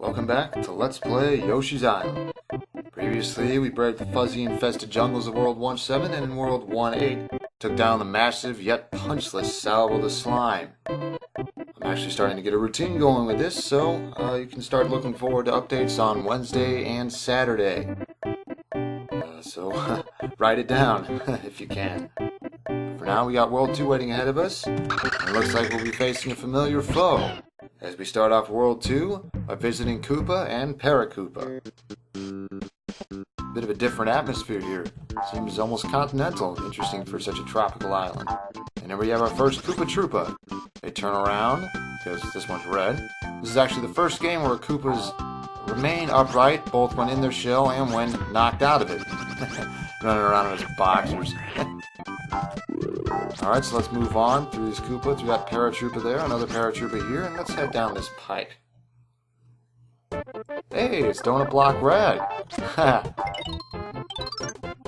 Welcome back to Let's Play Yoshi's Island. Previously, we braved the fuzzy-infested jungles of World 1-7, and in World 1-8, took down the massive yet punchless Salvo the Slime. I'm actually starting to get a routine going with this, so you can start looking forward to updates on Wednesday and Saturday. So write it down, if you can. For now, we got World 2 waiting ahead of us, and it looks like we'll be facing a familiar foe, as we start off World 2 by visiting Koopa and Para-Koopa. Bit of a different atmosphere here. Seems almost continental, interesting for such a tropical island. And here we have our first Koopa Troopa. They turn around, because this one's red. This is actually the first game where Koopas remain upright, both when in their shell and when knocked out of it. Running around in his boxers. Alright, so let's move on through this Koopa, through that Paratroopa there, another Paratroopa here, and let's head down this pipe. Hey, it's Donut Block Rag!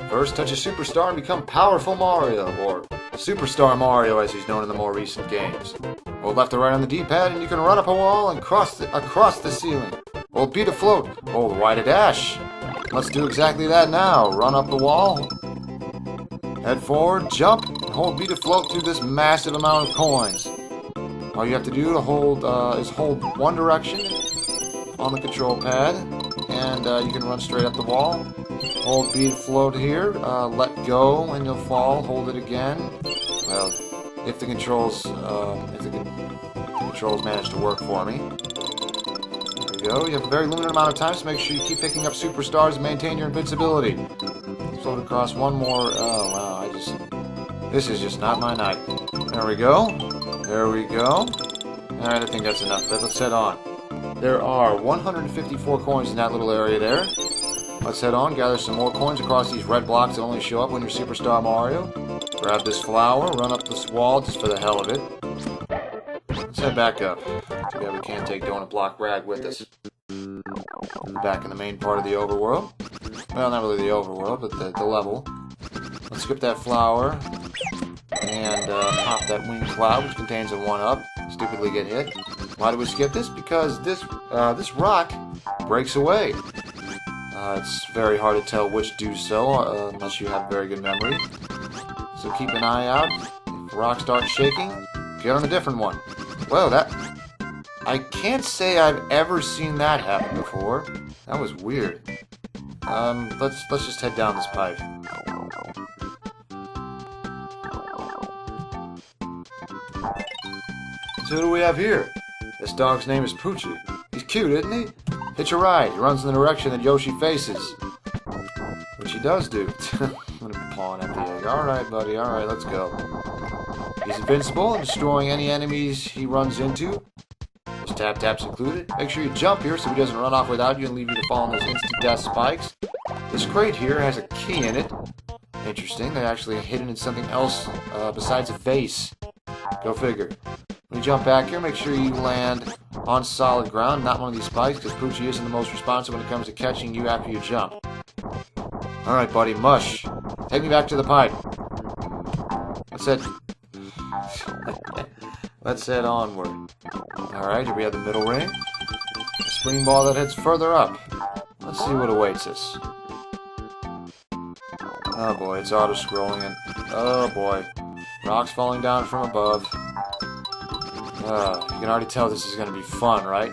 First, touch a superstar and become Powerful Mario, or Superstar Mario as he's known in the more recent games. Hold left or right on the D-pad and you can run up a wall and across the ceiling. Hold B to float, hold Y to dash. Let's do exactly that now. Run up the wall, head forward, jump, hold B to float through this massive amount of coins. All you have to do to hold is hold one direction on the control pad, and you can run straight up the wall. Hold B to float here, let go and you'll fall, hold it again. Well, if the controls manage to work for me. There we go, you have a very limited amount of time, so make sure you keep picking up superstars and maintain your invincibility. Float across one more, oh wow, this is just not my night. There we go, there we go. Alright, I think that's enough, let's head on. There are 154 coins in that little area there. Let's head on, gather some more coins across these red blocks that only show up when you're Superstar Mario. Grab this flower, run up this wall just for the hell of it. Let's head back up. Too bad we can't take Donut Block Rag with us. Back in the main part of the overworld. Well, not really the overworld, but the level. Let's skip that flower and pop that winged cloud, which contains a 1-up. Stupidly get hit. Why do we skip this? Because this rock breaks away. It's very hard to tell which do so unless you have very good memory. So keep an eye out. If the rock starts shaking, get on a different one. Well, I can't say I've ever seen that happen before. That was weird. Let's just head down this pipe. So who do we have here? This dog's name is Poochie. He's cute, isn't he? Hitch a ride. He runs in the direction that Yoshi faces. Which he does do. I'm gonna be pawing at the egg. Alright, buddy. Alright, let's go. He's invincible and destroying any enemies he runs into. Those tap-taps included. Make sure you jump here so he doesn't run off without you and leave you to fall on those instant death spikes. This crate here has a key in it. Interesting. They actually hidden in something else besides a vase. Go figure. When you jump back here, make sure you land on solid ground, not one of these spikes, because Poochie isn't the most responsive when it comes to catching you after you jump. Alright, buddy, mush. Take me back to the pipe. Let's head onward. Alright, here we have the middle ring. A spring ball that heads further up. Let's see what awaits us. Oh boy, it's auto-scrolling and... oh boy. Rocks falling down from above. You can already tell this is going to be fun, right?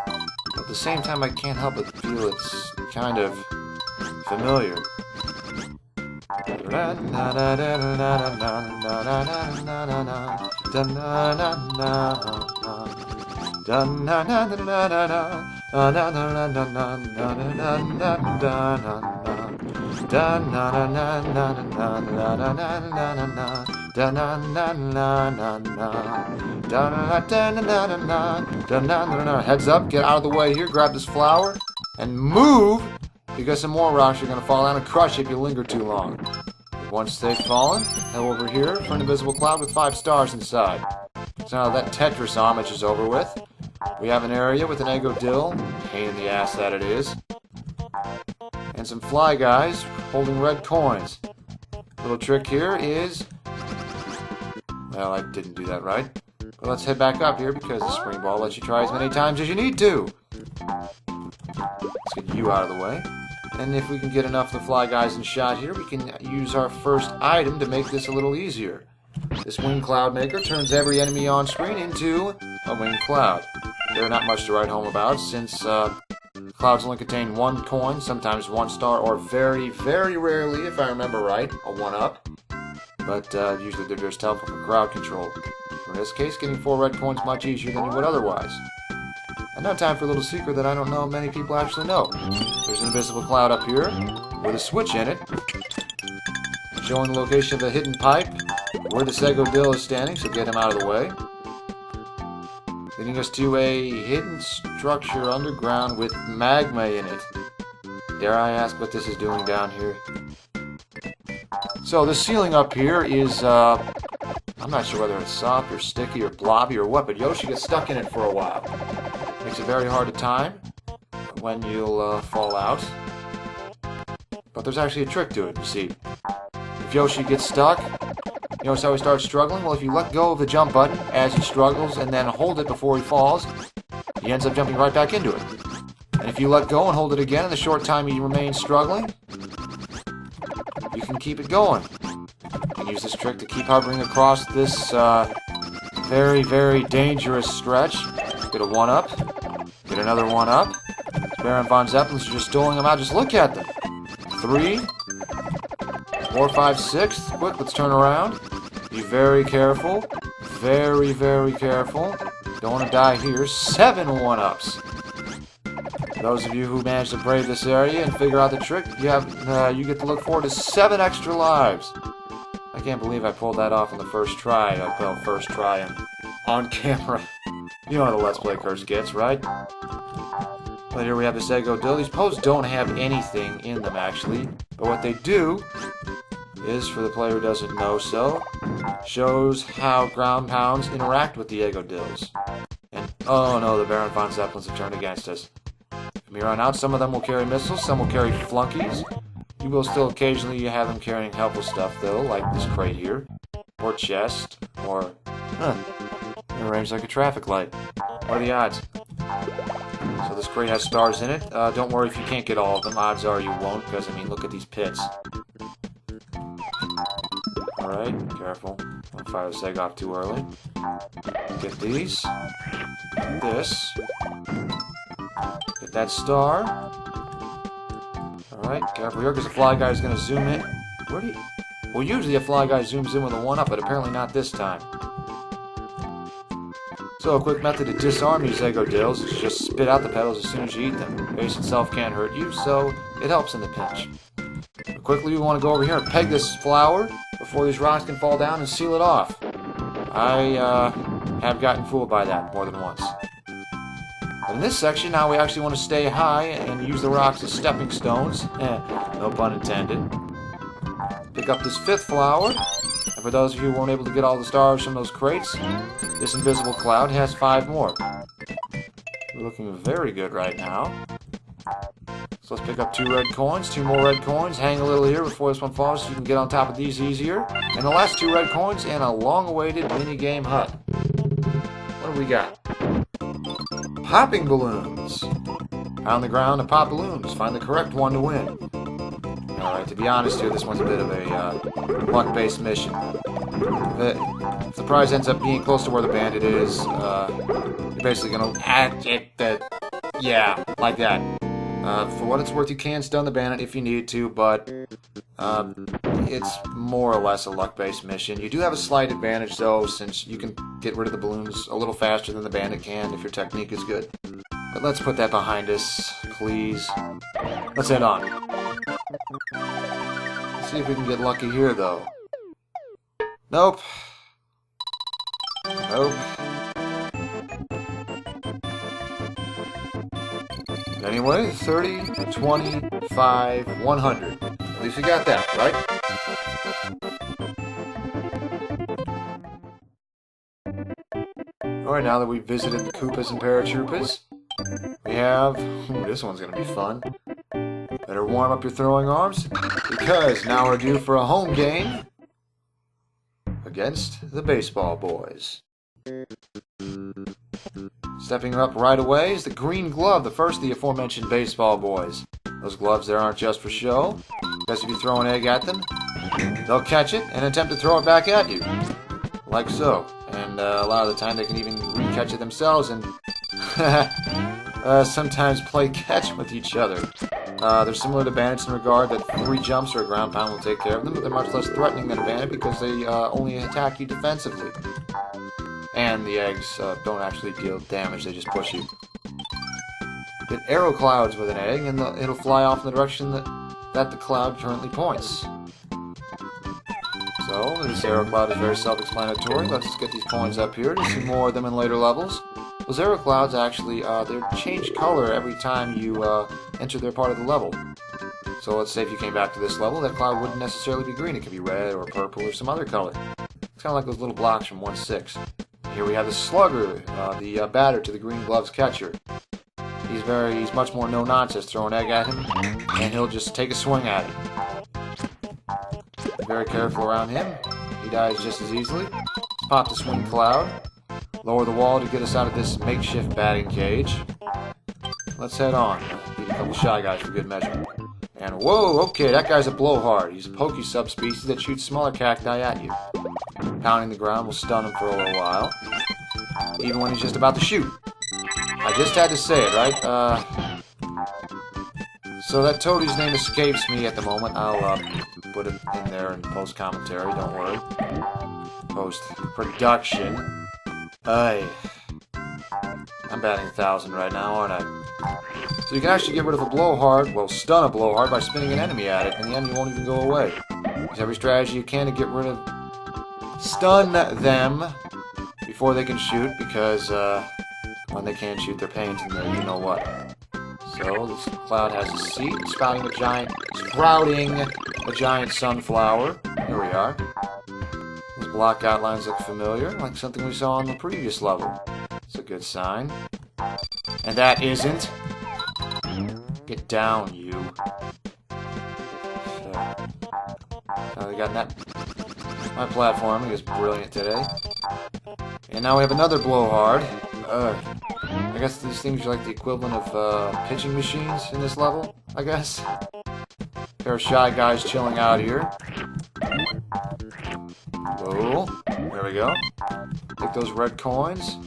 But at the same time, I can't help but feel it's kind of familiar. Heads up, get out of the way here, grab this flower, and move, because some more rocks are going to fall down and crush you if you linger too long. Once they've fallen, head over here for an invisible cloud with 5 stars inside. So now that Tetris homage is over with, we have an area with an Ego Dill, pain in the ass that it is, and some fly guys holding red coins. Little trick here is... well, I didn't do that right. But let's head back up here because the spring ball lets you try as many times as you need to. Let's get you out of the way. And if we can get enough of the fly guys in shot here, we can use our first item to make this a little easier. This wing cloud maker turns every enemy on screen into a winged cloud. They're not much to write home about, since clouds only contain 1 coin, sometimes 1 star, or very, very rarely, if I remember right, a 1-up. But usually they're just helpful for crowd control. In this case, getting 4 red coins much easier than you would otherwise. And now time for a little secret that I don't know many people actually know. There's an invisible cloud up here with a switch in it, showing the location of the hidden pipe where the Segodil is standing, so get him out of the way. Leading us to a hidden structure underground with magma in it. Dare I ask what this is doing down here? So the ceiling up here is, I'm not sure whether it's soft or sticky or blobby or what, but Yoshi gets stuck in it for a while. Makes it very hard to time when you'll fall out. But there's actually a trick to it, you see. If Yoshi gets stuck, you notice how he starts struggling? Well, if you let go of the jump button as he struggles and then hold it before he falls, he ends up jumping right back into it. And if you let go and hold it again in the short time he remains struggling, you can keep it going. You can use this trick to keep hovering across this very, very dangerous stretch. Get a 1-up. Get another 1-up. Baron von Zeppelins are just doling them out. Just look at them. 3, 4, 5, 6. Quick, let's turn around. Be very careful. Very, very careful. Don't want to die here. 7 1-ups. Those of you who manage to brave this area and figure out the trick, you get to look forward to 7 extra lives. I can't believe I pulled that off on the first try. Well, first try and on camera. You know how the Let's Play curse gets, right? But here we have the Segodil. These posts don't have anything in them, actually. But what they do is, for the player who doesn't know so, shows how ground pounds interact with the Egodils. And, oh no, the Baron von Zeppelins have turned against us. From here on out, some of them will carry missiles, some will carry flunkies. You will still occasionally have them carrying helpful stuff, though, like this crate here, or chest, or, arranged like a traffic light. What are the odds? So this crate has stars in it. Don't worry if you can't get all of them. Odds are you won't, because, I mean, look at these pits. Alright, careful. Don't fire the seg off too early. Get these. This. Get that star. Alright, careful here, because the fly guy is going to zoom in. Where do you... Well, usually a fly guy zooms in with a 1-up, but apparently not this time. So a quick method to disarm these Egodils is just spit out the petals as soon as you eat them. The base itself can't hurt you, so it helps in the pinch. But quickly we want to go over here and peg this flower before these rocks can fall down and seal it off. I have gotten fooled by that more than once. But in this section, now we actually want to stay high and use the rocks as stepping stones. No pun intended. Pick up this 5th flower. And for those of you who weren't able to get all the stars from those crates, this invisible cloud has 5 more. We're looking very good right now. So let's pick up 2 red coins, 2 more red coins, hang a little here before this one falls so you can get on top of these easier. And the last 2 red coins and a long-awaited mini-game hut. What do we got? Popping balloons. Pound the ground to pop balloons. Find the correct one to win. Alright, to be honest here, this one's a bit of a luck-based mission. If the prize ends up being close to where the bandit is, you're basically going to act it, yeah, like that. For what it's worth, you can stun the bandit if you need to, but it's more or less a luck-based mission. You do have a slight advantage, though, since you can get rid of the balloons a little faster than the bandit can if your technique is good. But let's put that behind us, please. Let's head on. Let's see if we can get lucky here, though. Nope. Nope. Anyway, 30, 25, 100. At least you got that, right? Alright, now that we've visited the Koopas and Para-Koopas, we have... Ooh, this one's gonna be fun. Better warm up your throwing arms, because now we're due for a home game against the baseball boys. Stepping up right away is the green glove, the first of the aforementioned baseball boys. Those gloves there aren't just for show, because if you throw an egg at them, they'll catch it and attempt to throw it back at you. Like so. And a lot of the time they can even re-catch it themselves and sometimes play catch with each other. They're similar to bandits in regard that 3 jumps or a ground pound will take care of them, but they're much less threatening than a bandit because they only attack you defensively. And the eggs don't actually deal damage, they just push you. Hit arrow clouds with an egg, and it'll fly off in the direction that the cloud currently points. So, this arrow cloud is very self-explanatory. Let's get these coins up here to see more of them in later levels. Those arrow clouds actually, they change color every time you enter their part of the level. So let's say if you came back to this level, that cloud wouldn't necessarily be green. It could be red or purple or some other color. It's kind of like those little blocks from 1/6. Here we have the slugger, the batter to the green glove's catcher. He's much more no-nonsense. Throw an egg at him, and he'll just take a swing at it. Be very careful around him. He dies just as easily. Let's pop the swing cloud. Lower the wall to get us out of this makeshift batting cage. Let's head on. Beat a couple shy guys for good measure. And whoa, okay, that guy's a blowhard. He's a pokey subspecies that shoots smaller cacti at you. Pounding the ground will stun him for a little while, even when he's just about to shoot. I just had to say it, right? So that toadie's name escapes me at the moment. I'll put it in there in post-commentary, don't worry. Post-production. I'm batting 1,000 right now, aren't I? So you can actually get rid of a blowhard, well, stun a blowhard by spinning an enemy at it, and the enemy won't even go away. Use every strategy you can to get rid of... Stun them before they can shoot, because when they can't shoot, they're pains in there, you know what. So this cloud has a seed, sprouting a giant sunflower. Here we are. Those block outlines look familiar, like something we saw on the previous level. It's a good sign. And that isn't. Get down, you. They got that. My platforming is brilliant today. And now we have another blowhard. I guess these things are like the equivalent of pitching machines in this level, I guess. Pair of shy guys chilling out here. Whoa. There we go. Take those red coins.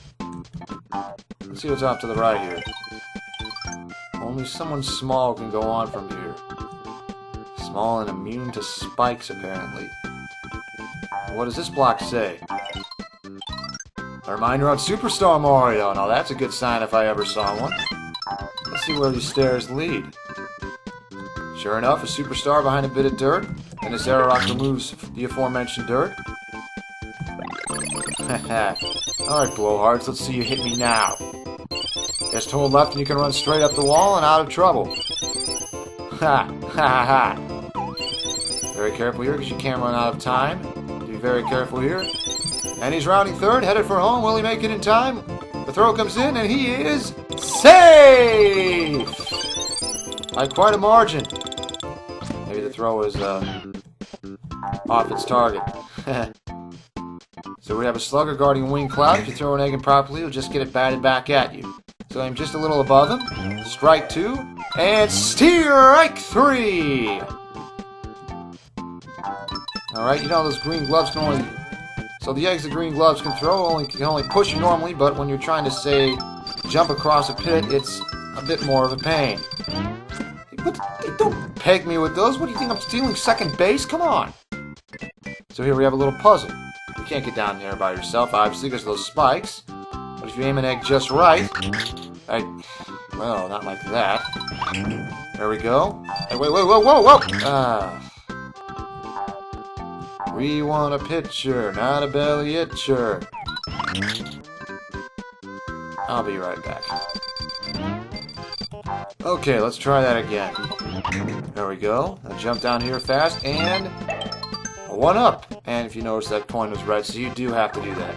Let's see what's off to the right here. Only someone small can go on from here. Small and immune to spikes, apparently. What does this block say? A reminder on Superstar Mario. Now that's a good sign if I ever saw one. Let's see where these stairs lead. Sure enough, a superstar behind a bit of dirt, and this arrow rock removes the aforementioned dirt. Alright, blowhards, let's see you hit me now. Just hold left and you can run straight up the wall and out of trouble. Ha! Ha ha ha! Very careful here because you can't run out of time. Be very careful here. And he's rounding third, headed for home. Will he make it in time? The throw comes in and he is safe! By quite a margin. Maybe the throw is off its target. So we have a slugger guarding a wing cloud. If you throw an egg in properly, you'll just get it batted back at you. So aim just a little above him. Strike 2. And strike 3! Alright, you know those green gloves can only... So the eggs the green gloves can throw can only push you normally, but when you're trying to, say, jump across a pit, it's a bit more of a pain. Don't peg me with those. What do you think, I'm stealing second base? Come on! So here we have a little puzzle. You can't get down there by yourself, obviously, because of those spikes. But if you aim an egg just right... Well, not like that. There we go. Hey, wait, whoa, whoa, whoa! We want a pitcher, not a belly itcher. I'll be right back. Okay, let's try that again. There we go. Now jump down here fast, and... a 1-up! And if you notice, that coin was red, so you do have to do that.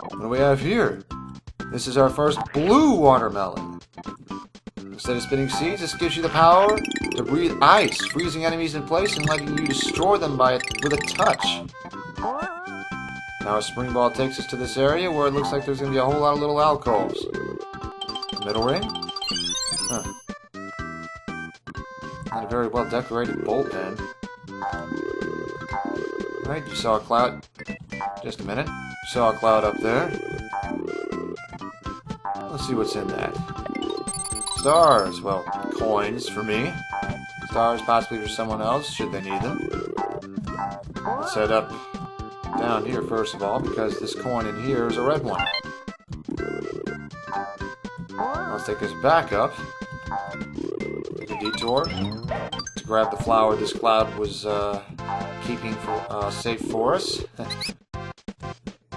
What do we have here? This is our first blue watermelon. Instead of spinning seeds, this gives you the power to breathe ice, freezing enemies in place and letting you destroy them with a touch. Now a spring ball takes us to this area where it looks like there's going to be a whole lot of little alcoves. Middle ring? Huh. Not a very well decorated bullpen. Alright, you saw a cloud. Just a minute. You saw a cloud up there. Let's see what's in that. Stars. Well, coins for me. Stars possibly for someone else, should they need them. Let's head up down here first of all, because this coin in here is a red one. Let's take us back up. Take a detour to grab the flower this cloud was keeping safe for us.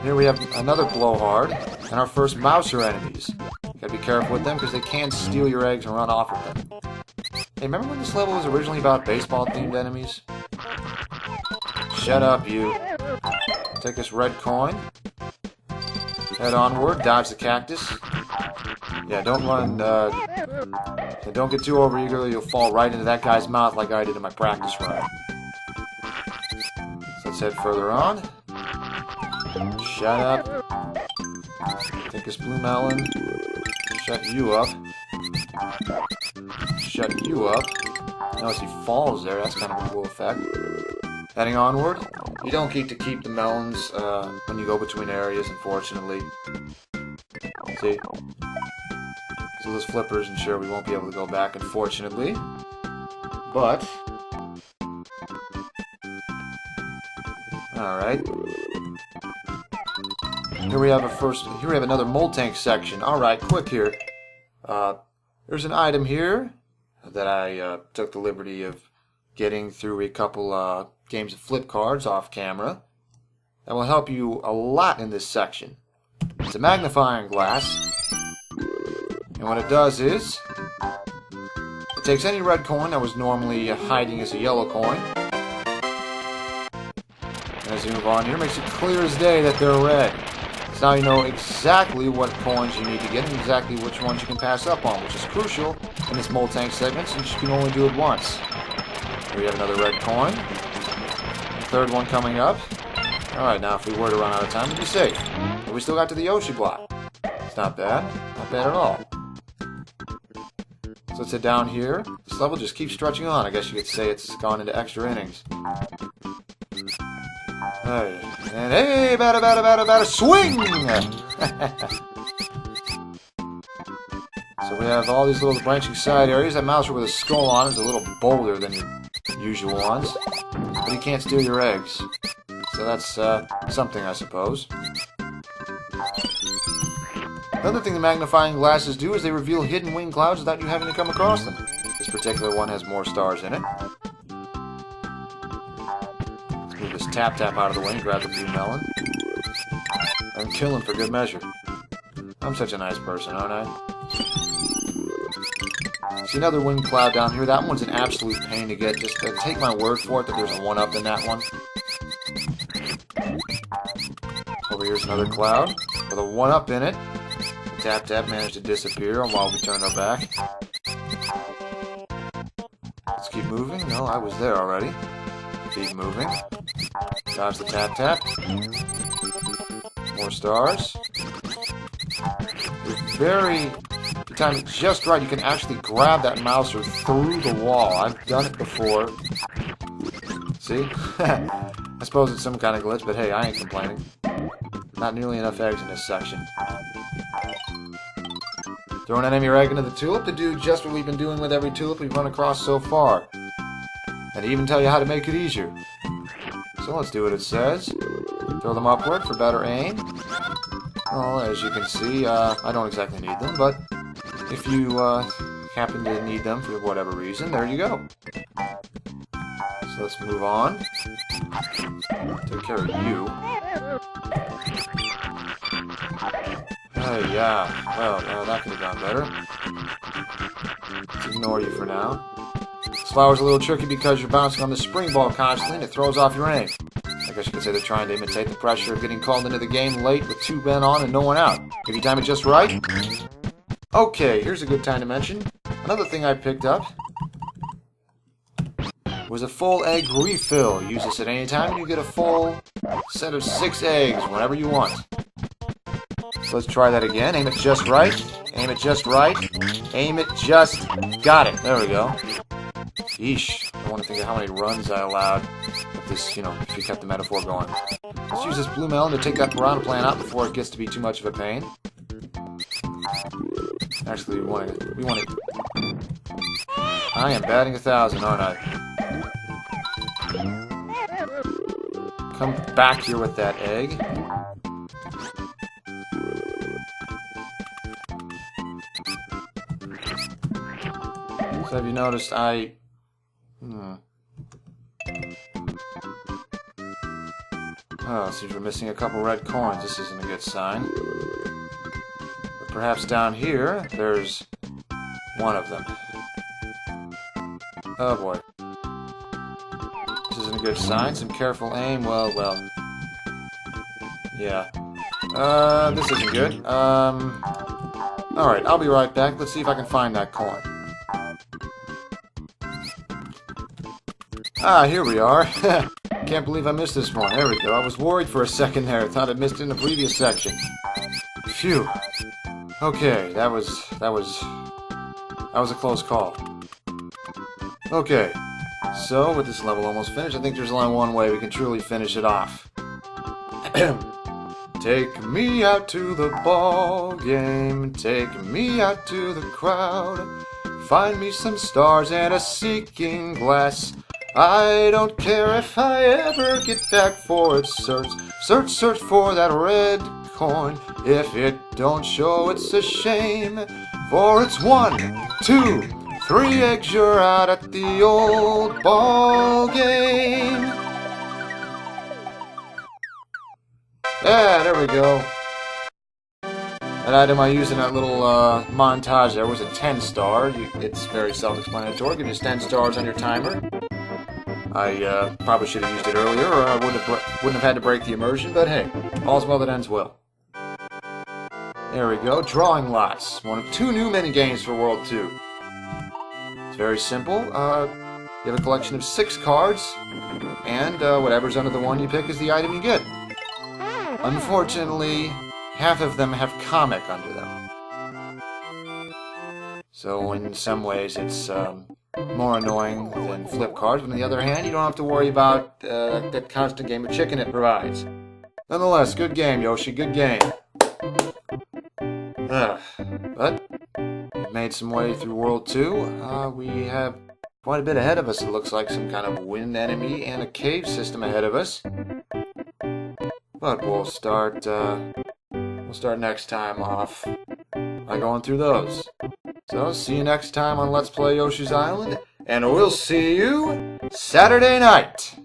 Here we have another blowhard and our first Mouser enemies. Gotta be careful with them because they can steal your eggs and run off with them. Hey, remember when this level was originally about baseball-themed enemies? Shut up, you. Take this red coin. Head onward, dodge the cactus. Yeah, don't run, don't get too overeager, you'll fall right into that guy's mouth like I did in my practice run. So let's head further on. Shut up. Take this blue melon. Shut you up. Shut you up. Notice he falls there, that's kind of a cool effect. Heading onward. You don't get to keep the melons when you go between areas, unfortunately. See? So those flippers ensure we won't be able to go back, unfortunately. But alright. Here we have another Moltank section. Alright, quick here. There's an item here that I took the liberty of getting through a couple games of flip cards off camera. That will help you a lot in this section. It's a magnifying glass. And what it does is, it takes any red coin that was normally hiding as a yellow coin. And as you move on here, it makes it clear as day that they're red. So now you know exactly what coins you need to get and exactly which ones you can pass up on, which is crucial in this Moltank segment since you can only do it once. Here we have another red coin. Third one coming up. Alright, now if we were to run out of time, we'd be safe. But we still got to the Yoshi block. It's not bad. Not bad at all. So let's head down here. This level just keeps stretching on. I guess you could say it's gone into extra innings. Hey. And hey, batter, swing! So we have all these little branching side areas. That Mouser with a skull on is a little bolder than your usual ones. But he can't steal your eggs. So that's something, I suppose. Another thing the magnifying glasses do is they reveal hidden wing clouds without you having to come across them. This particular one has more stars in it. Let's move this tap out of the way and grab the blue melon. And kill him for good measure. I'm such a nice person, aren't I? See another wing cloud down here. That one's an absolute pain to get. Just take my word for it that there's a 1-up in that one. Over here's another cloud with a 1-up in it. Tap managed to disappear while we turned our back. Let's keep moving. No, I was there already. Keep moving. Dodge the tap. More stars. The time it's just right, you can actually grab that Mouser through the wall. I've done it before. See? I suppose it's some kind of glitch, but hey, I ain't complaining. Not nearly enough eggs in this section. Throw an enemy egg into the tulip to do just what we've been doing with every tulip we've run across so far. And even tell you how to make it easier. So let's do what it says. Throw them upward for better aim. Well, as you can see, I don't exactly need them, but if you happen to need them for whatever reason, there you go. So let's move on. Take care of you. Hey, yeah. Well, that could have gone better. Let's ignore you for now. This flower's a little tricky because you're bouncing on the spring ball constantly and it throws off your aim. I guess you could say they're trying to imitate the pressure of getting called into the game late with 2 men on and no one out. If you time it just right. Okay, here's a good time to mention. Another thing I picked up was a full egg refill. Use this at any time and you get a full set of 6 eggs whenever you want. So let's try that again. Aim it just right. Aim it just right. Aim it just... Got it. There we go. Yeesh. I want to think of how many runs I allowed. If this, you know, if you kept the metaphor going. Let's use this blue melon to take that piranha plant out before it gets to be too much of a pain. Actually, we want to... I am batting 1,000, aren't I? Come back here with that egg. So have you noticed Oh, seems we're missing a couple red coins. This isn't a good sign. But perhaps down here, there's one of them. Oh boy. This isn't a good sign. Some careful aim. Well. Yeah. This isn't good. Alright, I'll be right back. Let's see if I can find that coin. Ah, here we are. Can't believe I missed this one. There we go. I was worried for a second there. I thought I missed it in the previous section. Phew. Okay, that was a close call. Okay. So, with this level almost finished, I think there's only one way we can truly finish it off. Take me out to the ball game. Take me out to the crowd. Find me some stars and a seeking glass. I don't care if I ever get back for it. Search for that red coin. If it don't show, it's a shame. For it's 1, 2, 3 eggs, you're out at the old ball game. Yeah, there we go. That item I used in that little montage there was a 10-star. It's very self-explanatory. Give you 10 stars on your timer. I probably should have used it earlier, or I wouldn't have had to break the immersion, but hey, all's well that ends well. There we go, drawing lots. One of 2 new mini-games for World 2. It's very simple. You have a collection of 6 cards, and whatever's under the one you pick is the item you get. Unfortunately, half of them have comic under them. So in some ways it's more annoying than flip cards, but on the other hand, you don't have to worry about that constant game of chicken it provides. Nonetheless, good game, Yoshi, good game. But we've made some way through World 2. We have quite a bit ahead of us. It looks like some kind of wind enemy and a cave system ahead of us. But we'll start next time off by going through those. So, see you next time on Let's Play Yoshi's Island, and we'll see you Saturday night!